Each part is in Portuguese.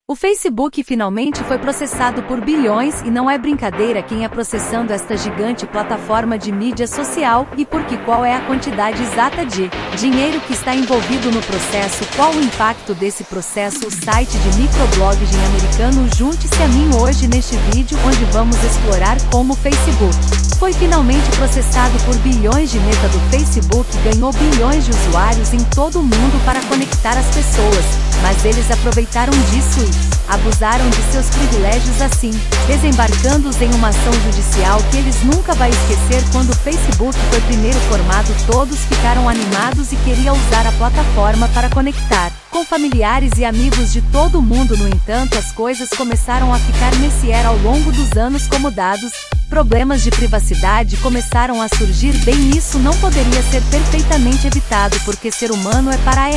O Facebook finalmente foi processado por bilhões e não é brincadeira quem é processando esta gigante plataforma de mídia social e porque qual é a quantidade exata de dinheiro que está envolvido no processo, qual o impacto desse processo. O site de microblogging americano Junte-se a mim hoje neste vídeo onde vamos explorar como o Facebook foi finalmente processado por bilhões de meta do Facebook ganhou bilhões de usuários em todo o mundo para conectar as pessoas, mas eles aproveitaram disso e abusaram de seus privilégios assim, desembarcando-os em uma ação judicial que eles nunca vão esquecer. Quando o Facebook foi primeiro formado, todos ficaram animados e queriam usar a plataforma para conectar com familiares e amigos de todo o mundo. No entanto, as coisas começaram a ficar messier ao longo dos anos como dados. Problemas de privacidade começaram a surgir. Bem, isso não poderia ser perfeitamente evitado porque ser humano é para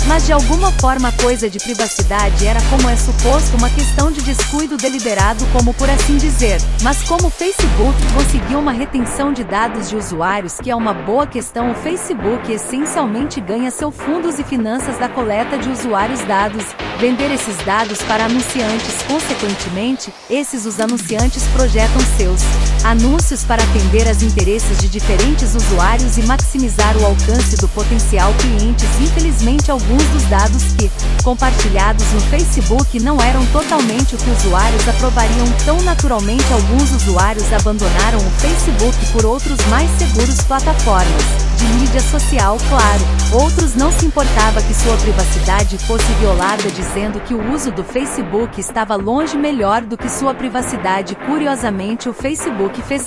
mas de alguma forma a coisa de privacidade era, como é suposto, uma questão de descuido deliberado, como por assim dizer. Mas como o Facebook conseguiu uma retenção de dados de usuários que é uma boa questão, o Facebook essencialmente ganha seus fundos e finanças da coleta de usuários dados, vender esses dados para anunciantes. Consequentemente, os anunciantes projetam seus anúncios para atender aos interesses de diferentes usuários e maximizar o alcance do potencial clientes. Infelizmente, alguns dos dados que compartilhados no Facebook não eram totalmente o que usuários aprovariam. Tão naturalmente, alguns usuários abandonaram o Facebook por outros mais seguros plataformas de mídia social. Claro, outros não se importava que sua privacidade fosse violada, dizendo que o uso do Facebook estava longe melhor do que sua privacidade. Curiosamente, o Facebook fez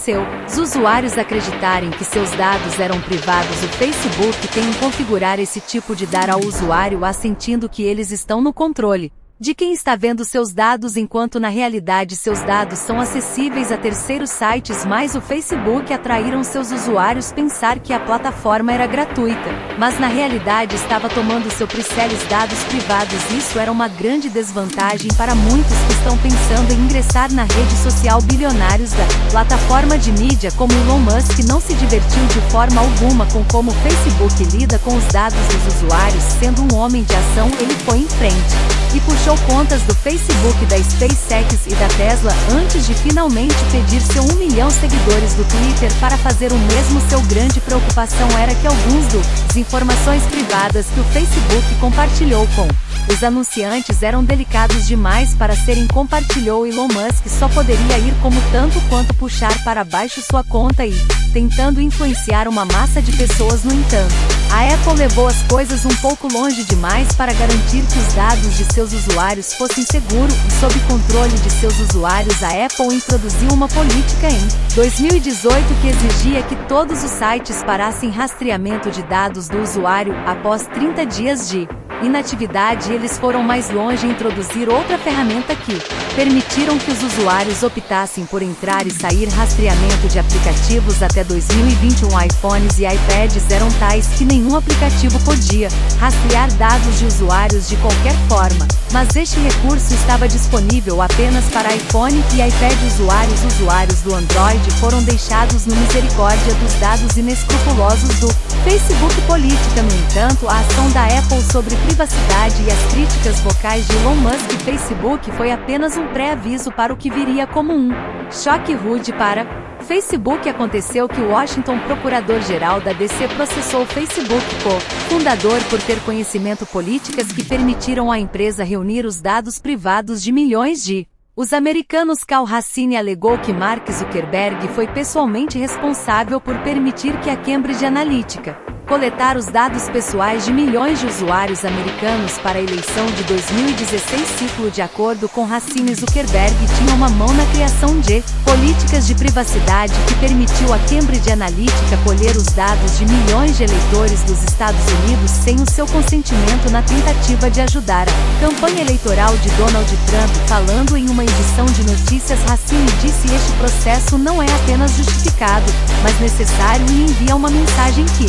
os usuários acreditarem que seus dados eram privados. O Facebook tem que configurar esse tipo de dar ao usuário sentindo que eles estão no controle de quem está vendo seus dados, enquanto na realidade seus dados são acessíveis a terceiros sites. Mas o Facebook atraíram seus usuários pensar que a plataforma era gratuita, mas na realidade estava tomando seus preciosos dados privados. Isso era uma grande desvantagem para muitos que estão pensando em ingressar na rede social. Bilionários da plataforma de mídia como Elon Musk não se divertiu de forma alguma com como o Facebook lida com os dados dos usuários. Sendo um homem de ação, ele foi em frente e puxou contas do Facebook, da SpaceX e da Tesla antes de finalmente pedir seu 1 milhão de seguidores do Twitter para fazer o mesmo. Seu grande preocupação era que alguns das informações privadas que o Facebook compartilhou com os anunciantes eram delicados demais para serem compartilhou. Elon Musk só poderia ir como tanto quanto puxar para baixo sua conta e tentando influenciar uma massa de pessoas. No entanto, a Apple levou as coisas um pouco longe demais para garantir que os dados de seus usuários fossem seguros e sob controle de seus usuários. A Apple introduziu uma política em 2018 que exigia que todos os sites parassem rastreamento de dados do usuário após 30 dias de inatividade. Eles foram mais longe e introduzir outra ferramenta que permitiram que os usuários optassem por entrar e sair. Rastreamento de aplicativos. Até 2021 iPhones e iPads eram tais que nenhum aplicativo podia rastrear dados de usuários de qualquer forma, mas este recurso estava disponível apenas para iPhone e iPad. Usuários do Android foram deixados no misericórdia dos dados inescrupulosos do Facebook. Política. No entanto, a ação da Apple sobre privacidade e as críticas vocais de Elon Musk e Facebook foi apenas um pré-aviso para o que viria como um choque rude para Facebook. Aconteceu que o Washington procurador-geral da DC processou o Facebook co-fundador por ter conhecimento políticas que permitiram à empresa reunir os dados privados de milhões de os americanos. Cal Racine alegou que Mark Zuckerberg foi pessoalmente responsável por permitir que a Cambridge Analytica coletar os dados pessoais de milhões de usuários americanos para a eleição de 2016. Ciclo. De acordo com Racine, Zuckerberg tinha uma mão na criação de políticas de privacidade que permitiu à Cambridge Analytica colher os dados de milhões de eleitores dos Estados Unidos sem o seu consentimento na tentativa de ajudar a campanha eleitoral de Donald Trump. Falando em uma edição de notícias, Racine disse: este processo não é apenas justificado, mas necessário e envia uma mensagem que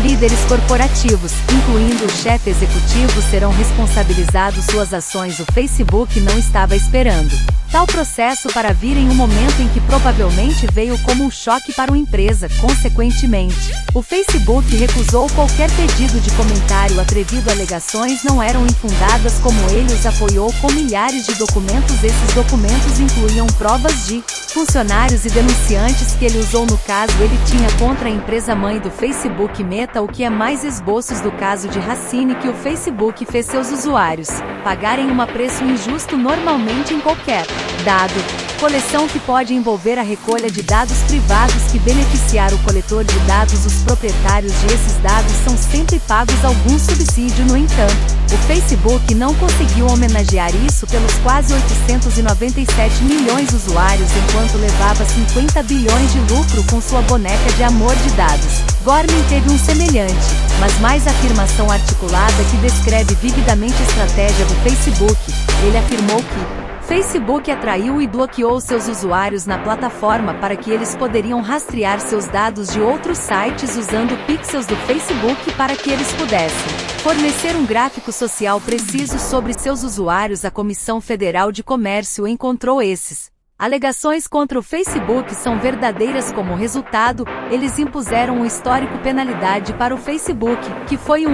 líderes corporativos, incluindo o chefe executivo, serão responsabilizados suas ações. O Facebook não estava esperando Tal processo para vir em um momento em que provavelmente veio como um choque para uma empresa. Consequentemente, o Facebook recusou qualquer pedido de comentário atrevido. Alegações não eram infundadas, como ele os apoiou com milhares de documentos. Esses documentos incluíam provas de funcionários e denunciantes que ele usou no caso. Ele tinha contra a empresa mãe do Facebook, Meta, o que é mais esboços do caso de Racine, que o Facebook fez seus usuários pagarem um preço injusto normalmente em qualquer dado coleção que pode envolver a recolha de dados privados que beneficiar o coletor de dados. Os proprietários de esses dados são sempre pagos algum subsídio. No entanto, o Facebook não conseguiu homenagear isso pelos quase 897 milhões de usuários, enquanto levava 50 bilhões de lucro com sua boneca de amor de dados. Gorman teve um semelhante, mas mais afirmação articulada que descreve vividamente a estratégia do Facebook. Ele afirmou que Facebook atraiu e bloqueou seus usuários na plataforma para que eles poderiam rastrear seus dados de outros sites usando pixels do Facebook para que eles pudessem fornecer um gráfico social preciso sobre seus usuários. A Comissão Federal de Comércio encontrou esses alegações contra o Facebook são verdadeiras. Como resultado, eles impuseram um histórico penalidade para o Facebook, que foi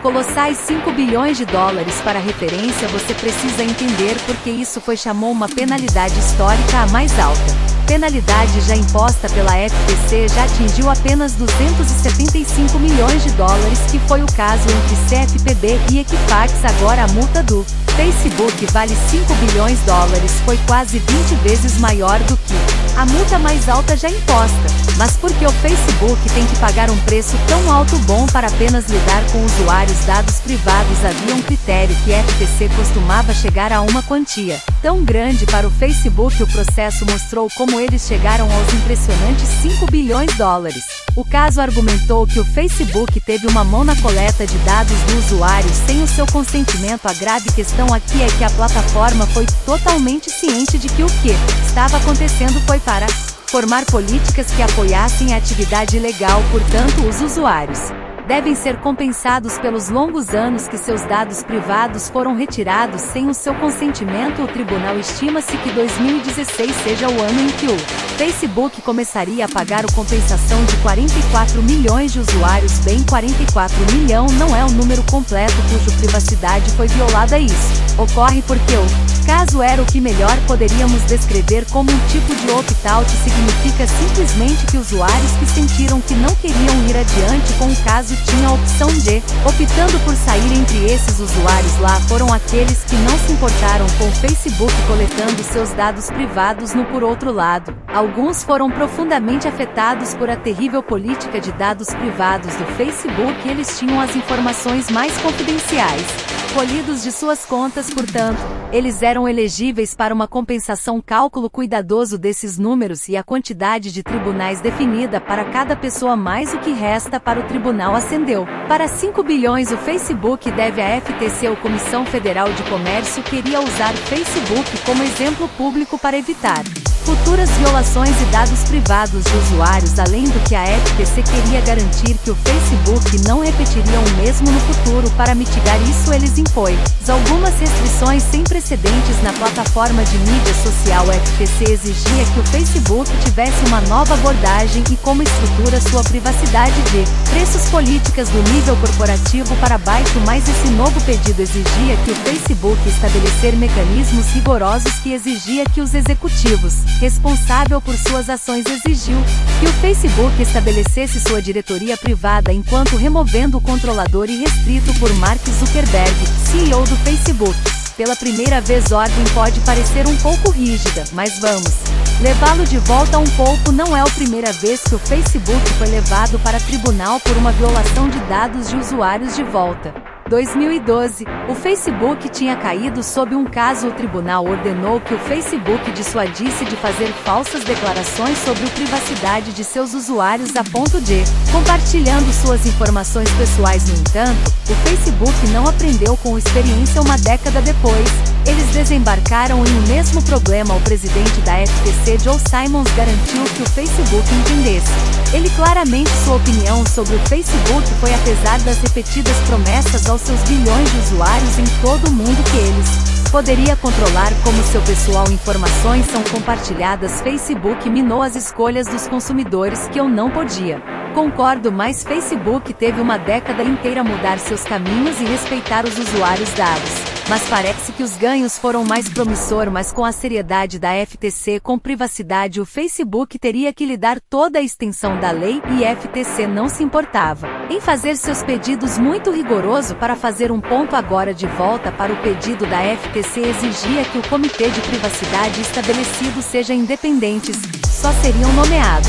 colossais 5 bilhões de dólares. Para referência, você precisa entender porque isso foi chamou uma penalidade histórica. A mais alta penalidade já imposta pela FTC já atingiu apenas 275 milhões de dólares, que foi o caso entre CFPB e Equifax. Agora a multa do Facebook vale 5 bilhões de dólares, foi quase 20 vezes maior do que a multa mais alta já imposta. Mas por que o Facebook tem que pagar um preço tão alto? Bom, para apenas lidar com usuários dados privados havia um critério que a FTC costumava chegar a uma quantia tão grande. Para o Facebook, o processo mostrou como eles chegaram aos impressionantes 5 bilhões de dólares. O caso argumentou que o Facebook teve uma mão na coleta de dados do usuário sem o seu consentimento. A grave questão aqui é que a plataforma foi totalmente ciente de que o que estava acontecendo foi para formar políticas que apoiassem a atividade ilegal. Portanto, os usuários devem ser compensados pelos longos anos que seus dados privados foram retirados sem o seu consentimento. O tribunal estima-se que 2016 seja o ano em que o Facebook começaria a pagar a compensação de 44 milhões de usuários. Bem, 44 milhões não é o número completo cuja privacidade foi violada. Isso ocorre porque o caso era o que melhor poderíamos descrever como um tipo de opt-out. Significa simplesmente que usuários que sentiram que não queriam ir adiante com o caso tinham a opção de, optando por sair. Entre esses usuários lá foram aqueles que não se importaram com o Facebook coletando seus dados privados. Por outro lado, alguns foram profundamente afetados por a terrível política de dados privados do Facebook. Eles tinham as informações mais confidenciais colhidos de suas contas, portanto, eles eram elegíveis para uma compensação. Cálculo cuidadoso desses números e a quantidade de tribunais definida para cada pessoa mais o que resta para o tribunal ascendeu para 5 bilhões. O Facebook deve à FTC. A Comissão Federal de Comércio queria usar o Facebook como exemplo público para evitar futuras violações de dados privados de usuários. Além do que, a FTC queria garantir que o Facebook não repetiria o mesmo no futuro. Para mitigar isso, eles impõem algumas restrições sem precedentes na plataforma de mídia social. A FTC exigia que o Facebook tivesse uma nova abordagem e como estrutura sua privacidade de preços políticas do nível corporativo para baixo. Mas esse novo pedido exigia que o Facebook estabelecer mecanismos rigorosos que exigia que os executivos responsável por suas ações exigiu que o Facebook estabelecesse sua diretoria privada, enquanto removendo o controlador irrestrito por Mark Zuckerberg, CEO do Facebook. Pela primeira vez, ordem pode parecer um pouco rígida, mas vamos levá-lo de volta um pouco. Não é a primeira vez que o Facebook foi levado para tribunal por uma violação de dados de usuários. De volta 2012, o Facebook tinha caído sob um caso. O tribunal ordenou que o Facebook dissuadisse de fazer falsas declarações sobre a privacidade de seus usuários a ponto de compartilhando suas informações pessoais. No entanto, o Facebook não aprendeu com a experiência. Uma década depois, eles desembarcaram em o mesmo problema. O presidente da FTC, Joe Simons, garantiu que o Facebook entendesse. Ele claramente sua opinião sobre o Facebook foi, apesar das repetidas promessas aos seus bilhões de usuários em todo o mundo, que eles Poderia controlar como seu pessoal informações são compartilhadas. Facebook minou as escolhas dos consumidores que eu não podia. Concordo, mas Facebook teve uma década inteira a mudar seus caminhos e respeitar os usuários dados. Mas parece que os ganhos foram mais promissor, mas com a seriedade da FTC com privacidade o Facebook teria que lidar toda a extensão da lei e a FTC não se importava em fazer seus pedidos muito rigoroso. Para fazer um ponto agora de volta para o pedido da FTC exigia que o comitê de privacidade estabelecido seja independentes, só seriam nomeados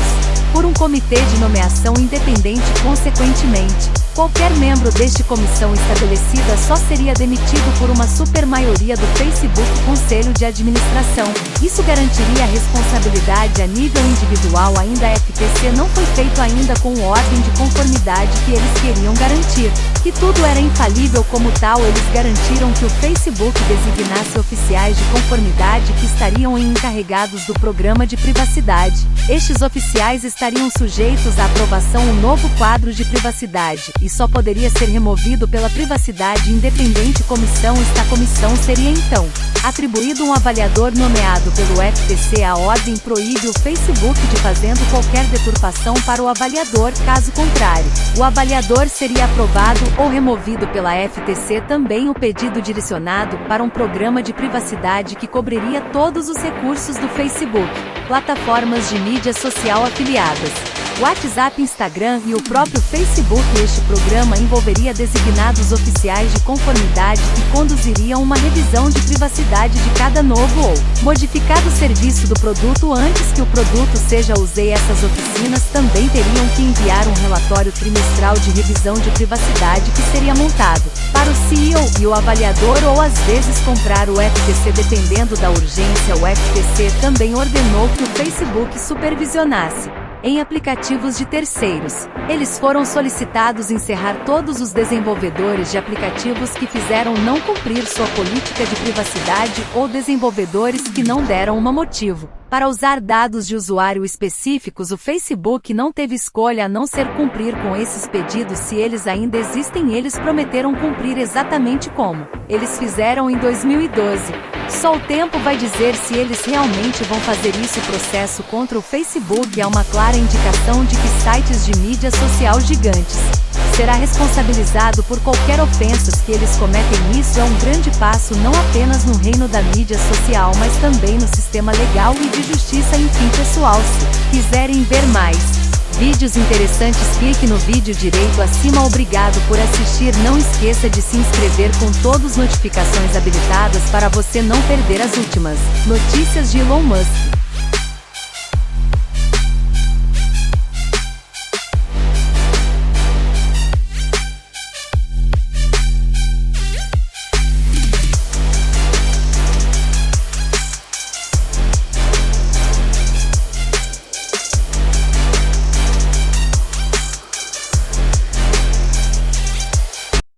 por um comitê de nomeação independente. Consequentemente, qualquer membro deste comissão estabelecida só seria demitido por uma supermaioria do Facebook Conselho de Administração. Isso garantiria a responsabilidade a nível individual. Ainda a FTC não foi feito ainda com ordem de conformidade que eles queriam garantir, que tudo era infalível. Como tal, eles garantiram que o Facebook designasse oficiais de conformidade que estariam encarregados do programa de privacidade. Estes oficiais estariam sujeitos à aprovação um novo quadro de privacidade, e só poderia ser removido pela privacidade independente comissão. Esta comissão seria então atribuído um avaliador nomeado pelo FTC. A ordem proíbe o Facebook de fazendo qualquer deturpação para o avaliador. Caso contrário, o avaliador seria aprovado ou removido pela FTC. Também o pedido direcionado para um programa de privacidade que cobriria todos os recursos do Facebook, plataformas de mídia social afiliadas, WhatsApp, Instagram e o próprio Facebook. Este programa envolveria designados oficiais de conformidade que conduziriam uma revisão de privacidade de cada novo ou modificado serviço do produto antes que o produto seja usado. Essas oficinas também teriam que enviar um relatório trimestral de revisão de privacidade que seria montado para o CEO e o avaliador, ou às vezes comprar o FTC dependendo da urgência. O FTC também ordenou que o Facebook supervisionasse em aplicativos de terceiros. Eles foram solicitados encerrar todos os desenvolvedores de aplicativos que fizeram não cumprir sua política de privacidade ou desenvolvedores que não deram um motivo para usar dados de usuário específicos. O Facebook não teve escolha a não ser cumprir com esses pedidos. Se eles ainda existem, eles prometeram cumprir exatamente como eles fizeram em 2012. Só o tempo vai dizer se eles realmente vão fazer isso. O processo contra o Facebook é uma clara indicação de que sites de mídia social gigantes será responsabilizado por qualquer ofensas que eles cometem. Isso é um grande passo não apenas no reino da mídia social, mas também no sistema legal e de justiça. Enfim, pessoal, se quiserem ver mais vídeos interessantes, clique no vídeo direito acima. Obrigado por assistir. Não esqueça de se inscrever com todas as notificações habilitadas para você não perder as últimas notícias de Elon Musk.